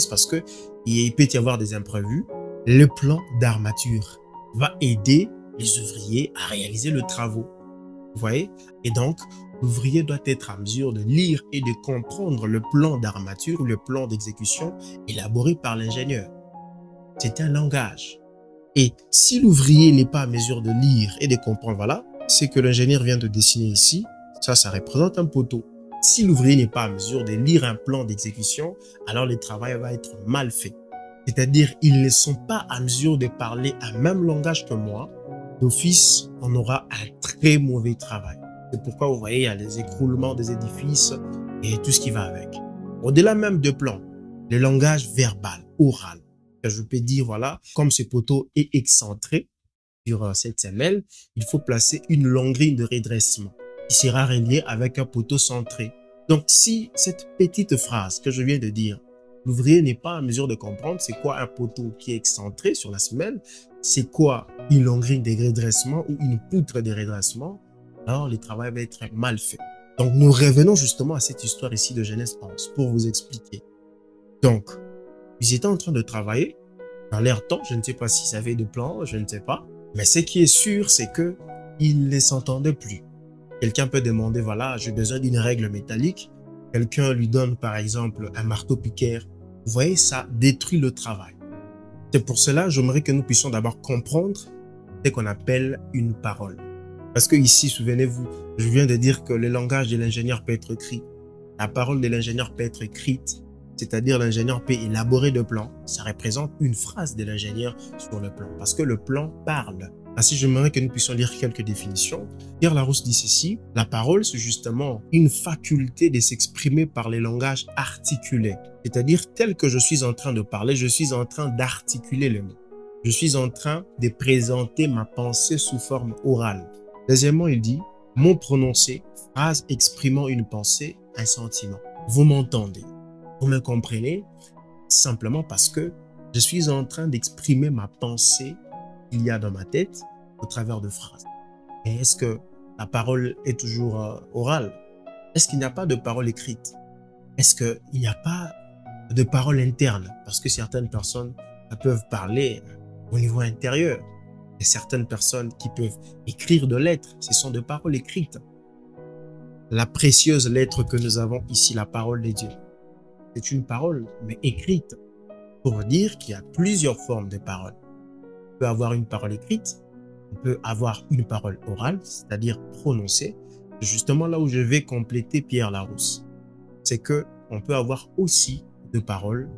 parce que il peut y avoir des imprévus. Le plan d'armature va aider les ouvriers à réaliser le travaux. Vous voyez? Et donc, l'ouvrier doit être en mesure de lire et de comprendre le plan d'armature ou le plan d'exécution élaboré par l'ingénieur. C'est un langage. Et si l'ouvrier n'est pas en mesure de lire et de comprendre, voilà, c'est que l'ingénieur vient de dessiner ici, ça représente un poteau. Si l'ouvrier n'est pas en mesure de lire un plan d'exécution, alors le travail va être mal fait. C'est-à-dire, ils ne sont pas en mesure de parler un même langage que moi. D'office, on aura un très mauvais travail. C'est pourquoi vous voyez, il y a les écroulements des édifices et tout ce qui va avec. Au-delà même de plan, le langage verbal, oral, que je peux dire, voilà, comme ce poteau est excentré sur cette semelle, il faut placer une longrine de redressement qui sera reliée avec un poteau centré. Donc, si cette petite phrase que je viens de dire, l'ouvrier n'est pas en mesure de comprendre c'est quoi un poteau qui est excentré sur la semelle, c'est quoi une longrine de redressement ou une poutre de redressement, alors le travail va être mal fait. Donc, nous revenons justement à cette histoire ici de Genèse 11 pour vous expliquer. Donc, ils étaient en train de travailler dans leur temps. Je ne sais pas s'ils avaient de plan, je ne sais pas. Mais ce qui est sûr, c'est que ils ne s'entendaient plus. Quelqu'un peut demander, voilà, j'ai besoin d'une règle métallique. Quelqu'un lui donne, par exemple, un marteau-piqueur. Vous voyez, ça détruit le travail. C'est pour cela, j'aimerais que nous puissions d'abord comprendre ce qu'on appelle une parole. Parce que ici, souvenez-vous, je viens de dire que le langage de l'ingénieur peut être écrit. La parole de l'ingénieur peut être écrite. C'est-à-dire l'ingénieur peut élaborer le plan. Ça représente une phrase de l'ingénieur sur le plan. Parce que le plan parle. Ainsi, j'aimerais que nous puissions lire quelques définitions. Pierre Larousse dit ceci: la parole, c'est justement une faculté de s'exprimer par les langages articulés. C'est-à-dire, tel que je suis en train de parler, je suis en train d'articuler le mot. Je suis en train de présenter ma pensée sous forme orale. Deuxièmement, il dit mot prononcé, phrase exprimant une pensée, un sentiment. Vous m'entendez? Vous me comprenez? Simplement parce que je suis en train d'exprimer ma pensée qu'il y a dans ma tête au travers de phrases. Et est-ce que la parole est toujours orale? Est-ce qu'il n'y a pas de parole écrite? Est-ce qu'il n'y a pas de parole interne? Parce que certaines personnes peuvent parler au niveau intérieur. Et certaines personnes qui peuvent écrire de lettres, ce sont des paroles écrites. La précieuse lettre que nous avons ici, la parole de Dieu, c'est une parole, mais écrite, pour dire qu'il y a plusieurs formes de paroles. On peut avoir une parole écrite, on peut avoir une parole orale, c'est-à-dire prononcée. C'est justement là où je vais compléter Pierre Larousse. C'est que on peut avoir aussi de paroles